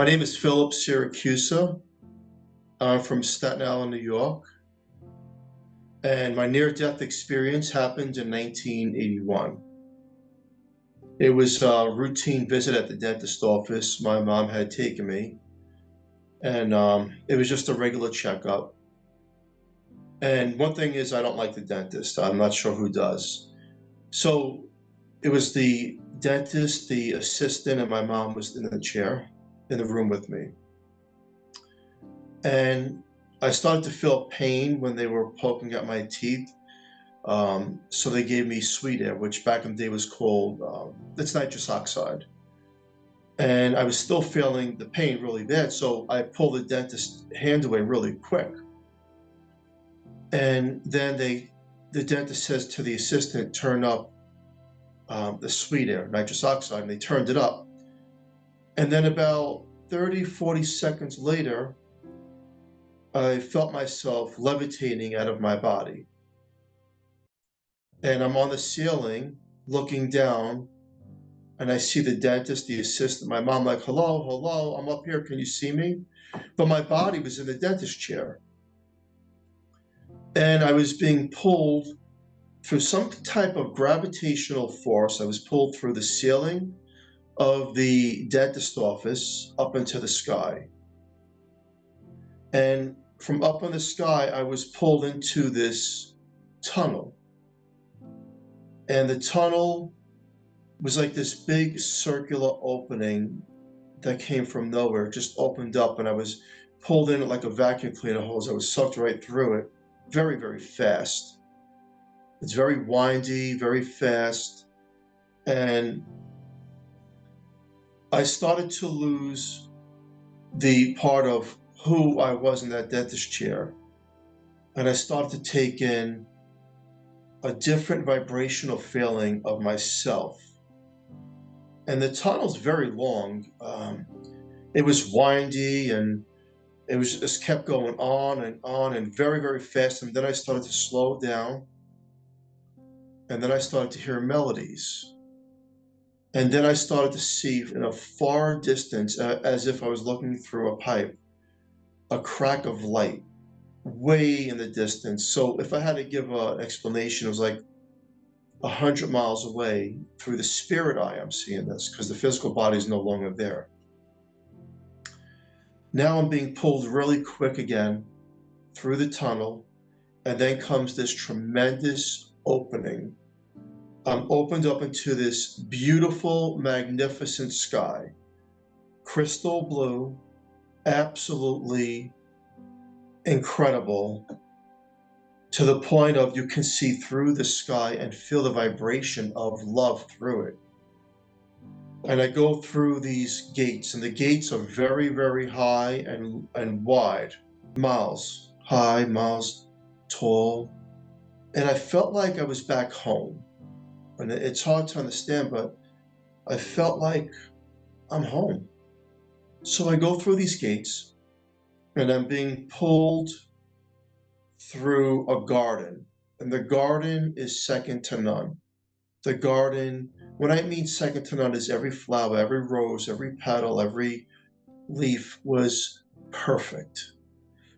name is Philip Syracusa. I'm from Staten Island, New York. And my near-death experience happened in 1981. It was a routine visit at the dentist office my mom had taken me. And it was just a regular checkup. And one thing is, I don't like the dentist. I'm not sure who does. So it was the dentist, the assistant, and my mom was in the chair in the room with me. And I started to feel pain when they were poking at my teeth. So they gave me sweet air, which back in the day was called, it's nitrous oxide. And I was still feeling the pain really bad. So I pulled the dentist's hand away really quick. And then the dentist says to the assistant, turn up the sweet air, nitrous oxide, and they turned it up. And then about 30, 40 seconds later, I felt myself levitating out of my body. And I'm on the ceiling looking down, and I see the dentist, the assistant, my mom, like, hello, hello, I'm up here, can you see me? But my body was in the dentist chair. And I was being pulled through some type of gravitational force. I was pulled through the ceiling of the dentist office up into the sky. And from up in the sky, I was pulled into this tunnel. And the tunnel was like this big circular opening that came from nowhere. It just opened up, and I was pulled in like a vacuum cleaner hose. I was sucked right through it very, very fast. It's very windy, very fast. And I started to lose the part of who I was in that dentist chair. And I started to take in a different vibrational feeling of myself. And the tunnel's very long. It was windy, and it was just kept going on and very, very fast. And then I started to slow down. And then I started to hear melodies. And then I started to see in a far distance, as if I was looking through a pipe, a crack of light way in the distance. So if I had to give an explanation, it was like 100 miles away. Through the spirit eye, I'm seeing this, because the physical body is no longer there. Now I'm being pulled really quick again through the tunnel, and then comes this tremendous opening. I'm opened up into this beautiful, magnificent sky, crystal blue, absolutely incredible, to the point of you can see through the sky and feel the vibration of love through it. And I go through these gates, and the gates are very, very high and wide, miles high, miles tall. And I felt like I was back home. And it's hard to understand, but I felt like I'm home. So I go through these gates, and I'm being pulled through a garden. And the garden is second to none. The garden, what I mean second to none, is every flower, every rose, every petal, every leaf was perfect.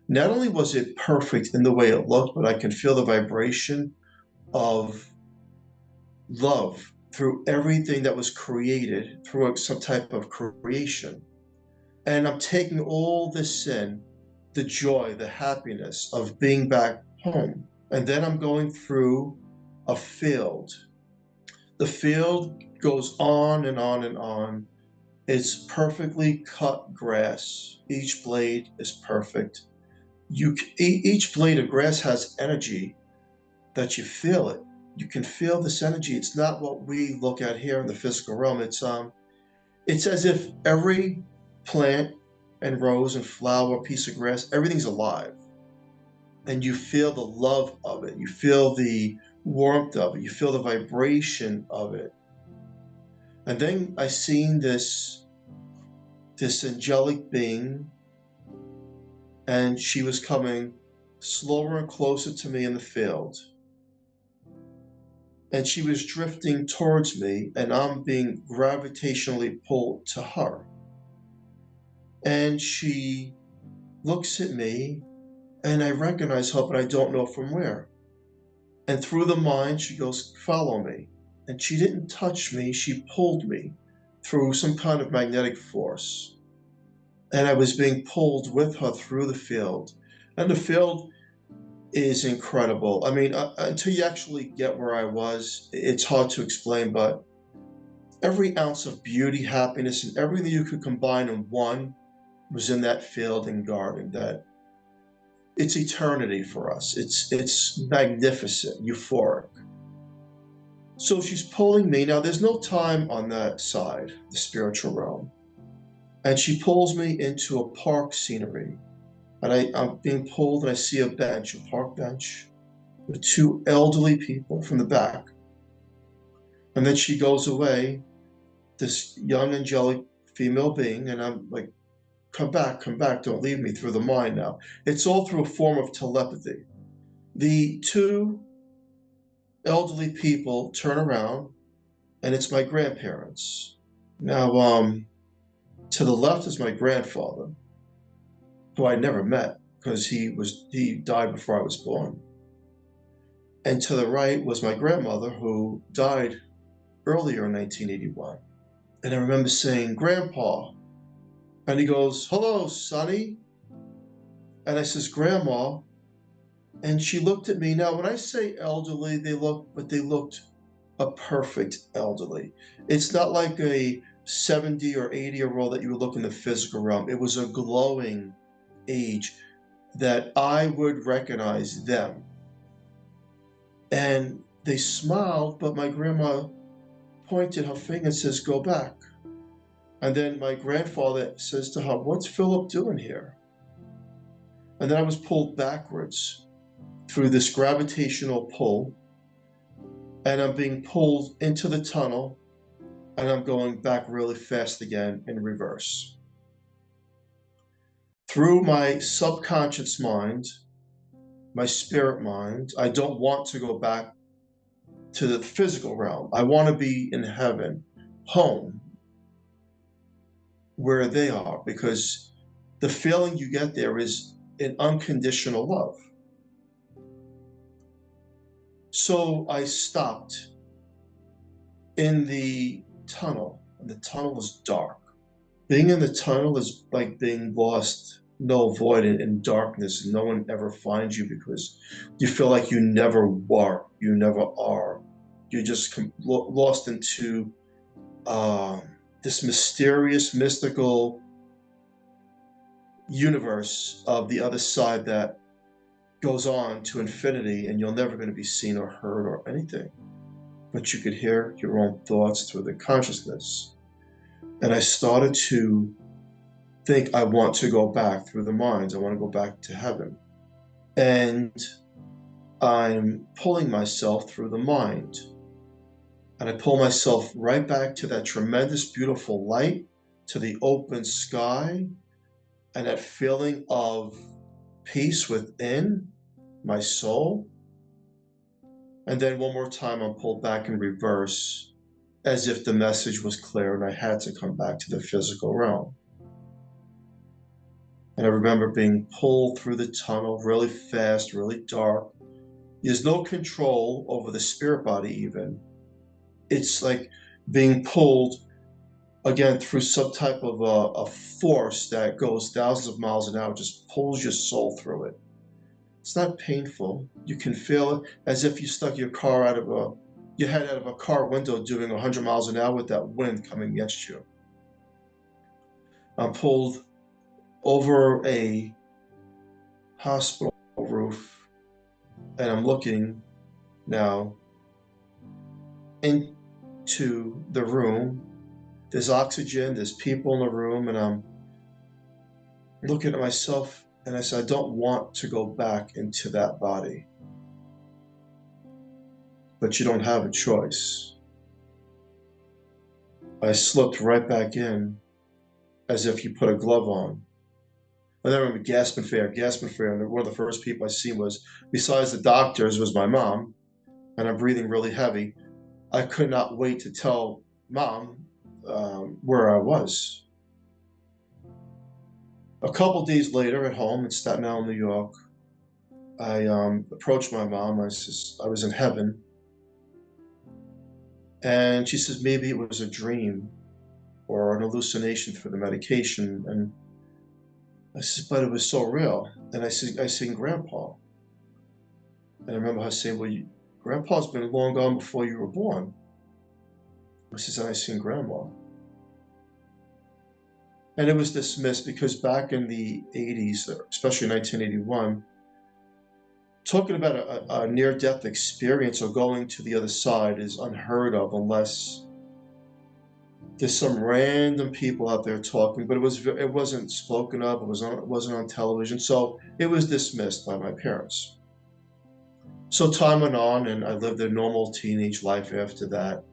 Not only was it perfect in the way it looked, but I can feel the vibration of love through everything that was created, through some type of creation. And I'm taking all this in, the joy, the happiness of being back home. And then I'm going through a field. The field goes on and on and on. It's perfectly cut grass. Each blade is perfect. Each blade of grass has energy that you feel it. You can feel this energy. It's not what we look at here in the physical realm. It's as if every plant and rose and flower, piece of grass, everything's alive. And you feel the love of it. You feel the warmth of it. You feel the vibration of it. And then I seen this angelic being, and she was coming slower and closer to me in the field. And she was drifting towards me, and I'm being gravitationally pulled to her. And she looks at me, and I recognize her, but I don't know from where. And through the mind, she goes, "Follow me." And she didn't touch me, she pulled me through some kind of magnetic force. And I was being pulled with her through the field. And the field is incredible. I mean, until you actually get where I was, it's hard to explain, but every ounce of beauty, happiness, and everything you could combine in one was in that field and garden. That it's eternity for us. It's magnificent, euphoric. So she's pulling me. Now, there's no time on that side, the spiritual realm. And she pulls me into a park scenery. And I'm being pulled, and I see a bench, a park bench, with two elderly people from the back. And then she goes away, this young angelic female being, and I'm like, come back, don't leave me, through the mind now. It's all through a form of telepathy. The two elderly people turn around, and it's my grandparents. Now, to the left is my grandfather, who I never met because he died before I was born. And to the right was my grandmother, who died earlier in 1981. And I remember saying, "Grandpa," and he goes, "Hello, Sonny." And I says, "Grandma," and she looked at me. Now, when I say elderly, they looked a perfect elderly. It's not like a 70 or 80-year-old that you would look in the physical realm. It was a glowing age that I would recognize them. And they smiled, but my grandma pointed her finger and says, "Go back." And then my grandfather says to her, "What's Philip doing here?" And then I was pulled backwards through this gravitational pull, and I'm being pulled into the tunnel, and I'm going back really fast again in reverse. Through my subconscious mind, my spirit mind, I don't want to go back to the physical realm. I want to be in heaven, home, where they are, because the feeling you get there is an unconditional love. So I stopped in the tunnel, and the tunnel was dark. Being in the tunnel is like being lost, null void in darkness, and no one ever finds you because you feel like you never were, you never are. You're just lost into this mysterious, mystical universe of the other side that goes on to infinity, and you're never going to be seen or heard or anything. But you could hear your own thoughts through the consciousness. And I started to think, I want to go back through the minds. I want to go back to heaven. And I'm pulling myself through the mind. And I pull myself right back to that tremendous, beautiful light, to the open sky, and that feeling of peace within my soul. And then one more time, I'm pulled back in reverse, as if the message was clear and I had to come back to the physical realm. And I remember being pulled through the tunnel really fast, really dark. There's no control over the spirit body even. It's like being pulled again through some type of a force that goes thousands of miles an hour, just pulls your soul through it. It's not painful. You can feel it as if you stuck your head out of a car window doing 100 miles an hour with that wind coming against you. I'm pulled over a hospital roof, and I'm looking now into the room. There's oxygen, there's people in the room, and I'm looking at myself, and I said, I don't want to go back into that body. But you don't have a choice. I slipped right back in as if you put a glove on. And I remember gasping for air. And one of the first people I seen was, besides the doctors, was my mom, and I'm breathing really heavy. I could not wait to tell Mom where I was. A couple days later at home in Staten Island, New York, I approached my mom. I says I was in heaven, and she says maybe it was a dream or an hallucination for the medication. And I said, but it was so real. And I seen Grandpa, and I remember her saying, well, Grandpa's been long gone before you were born. I says, and I seen Grandma. And it was dismissed because back in the 80s, especially 1981, talking about a near-death experience or going to the other side is unheard of unless there's some random people out there talking, but it wasn't spoken of, it wasn't on television, so it was dismissed by my parents. So time went on, and I lived a normal teenage life after that.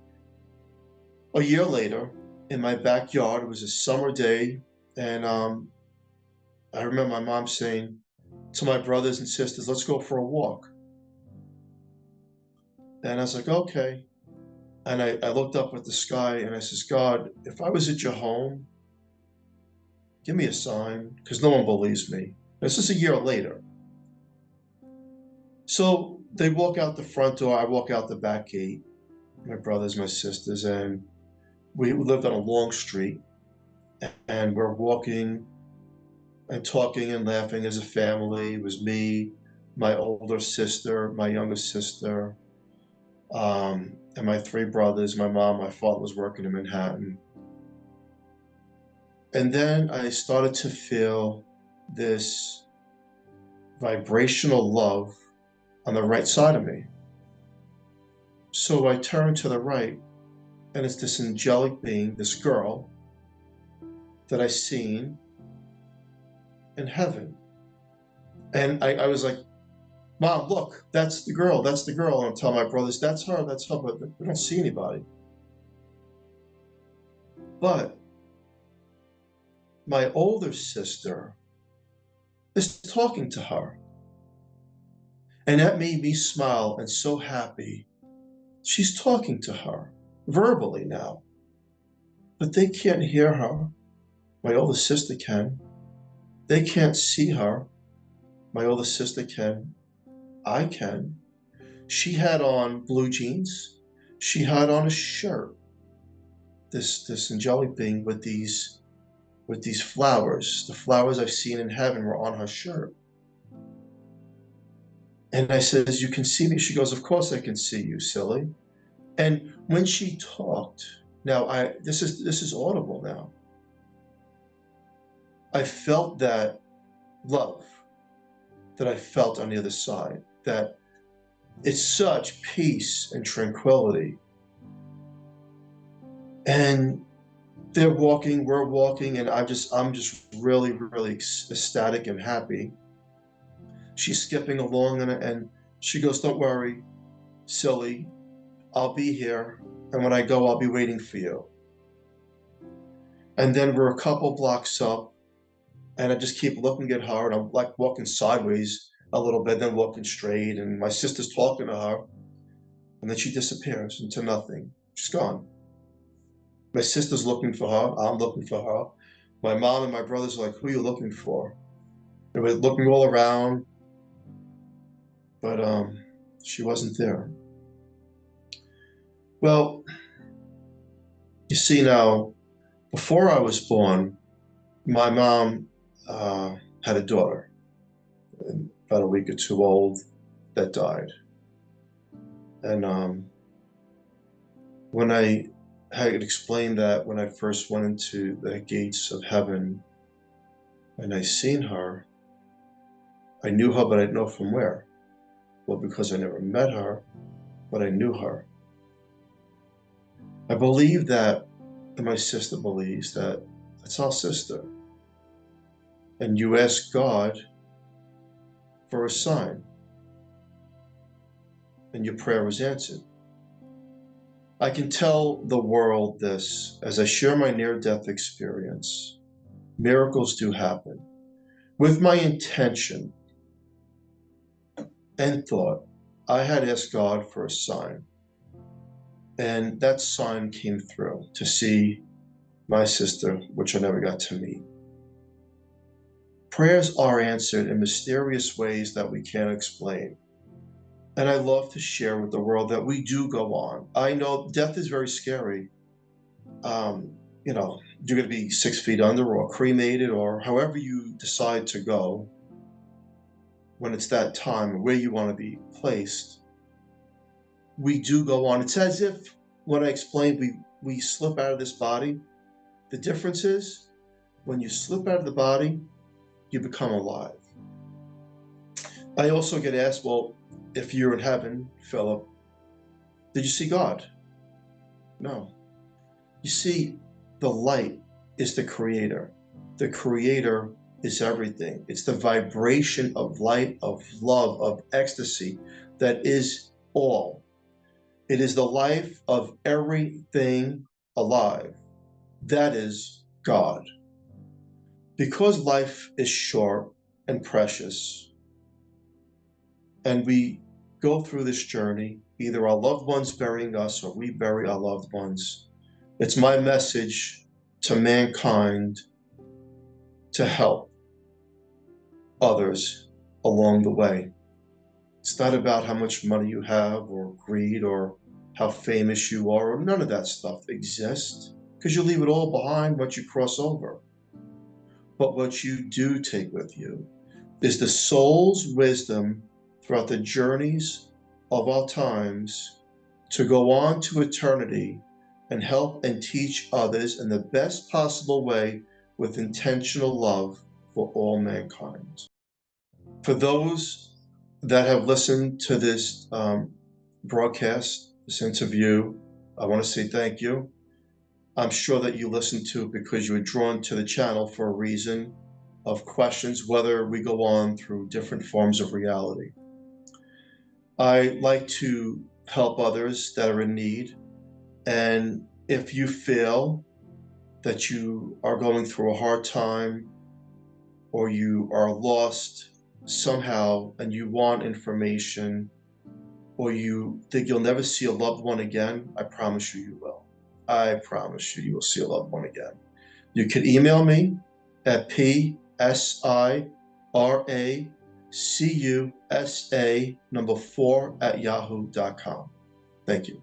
A year later, in my backyard, it was a summer day, and I remember my mom saying to my brothers and sisters, let's go for a walk. And I was like, okay. And I looked up at the sky and I says, God, if I was at your home, give me a sign, because no one believes me. This is a year later. So they walk out the front door, I walk out the back gate, my brothers, my sisters, and we lived on a long street, and we're walking and talking and laughing as a family. It was me, my older sister, my younger sister, and my three brothers. My mom, my father was working in Manhattan. And then I started to feel this vibrational love on the right side of me. So I turned to the right, and it's this angelic being, this girl that I seen in heaven. And I was like, Mom, look, that's the girl, that's the girl. And I'm telling my brothers, that's her, but we don't see anybody. But my older sister is talking to her. And that made me smile and so happy. She's talking to her verbally now, but they can't hear her. My older sister can. They can't see her. My older sister can. I can. She had on blue jeans. She had on a shirt. This angelic being with these flowers. The flowers I've seen in heaven were on her shirt. And I says, you can see me? She goes, of course I can see you, silly. And when she talked, now this is audible now. I felt that love that I felt on the other side, that it's such peace and tranquility. And they're walking, we're walking, and I'm just really, really ecstatic and happy. She's skipping along, and she goes, don't worry, silly, I'll be here. And when I go, I'll be waiting for you. And then we're a couple blocks up, and I just keep looking at her, and I'm like walking sideways a little bit, then walking straight, and my sister's talking to her, and then she disappears into nothing. She's gone. My sister's looking for her, I'm looking for her. My mom and my brothers are like, who are you looking for? And we're looking all around, but she wasn't there. Well, you see now, before I was born, my mom had a daughter, about a week or two old, that died. And when I had explained that when I first went into the gates of heaven and I seen her, I knew her, but I didn't know from where. Well, because I never met her, but I knew her. I believe that, and my sister believes that, that's our sister. And you ask God for a sign, and your prayer was answered. I can tell the world this as I share my near-death experience. Miracles do happen. With my intention and thought, I had asked God for a sign. And that sign came through to see my sister, which I never got to meet. Prayers are answered in mysterious ways that we can't explain. And I love to share with the world that we do go on. I know death is very scary. Um, you know, you're going to be 6 feet under or cremated or however you decide to go when it's that time where you want to be placed. We do go on. It's as if, when I explained, we slip out of this body. The difference is when you slip out of the body, you become alive. I also get asked, well, if you're in heaven, Philip, did you see God? No. You see, the light is the creator. The creator is everything. It's the vibration of light, of love, of ecstasy that is all. It is the life of everything alive. That is God. Because life is short and precious, and we go through this journey, either our loved ones burying us or we bury our loved ones, it's my message to mankind to help others along the way. It's not about how much money you have or greed or how famous you are, or none of that stuff exists, because you leave it all behind once you cross over. But what you do take with you is the soul's wisdom throughout the journeys of our times to go on to eternity and help and teach others in the best possible way with intentional love for all mankind. For those that have listened to this broadcast, this interview, I want to say thank you. I'm sure that you listened to it because you were drawn to the channel for a reason of questions, whether we go on through different forms of reality. I like to help others that are in need. And if you feel that you are going through a hard time or you are lost somehow and you want information or you think you'll never see a loved one again, I promise you, you will. I promise you, you will see a loved one again. You can email me at psiracusa 4 at yahoo.com. Thank you.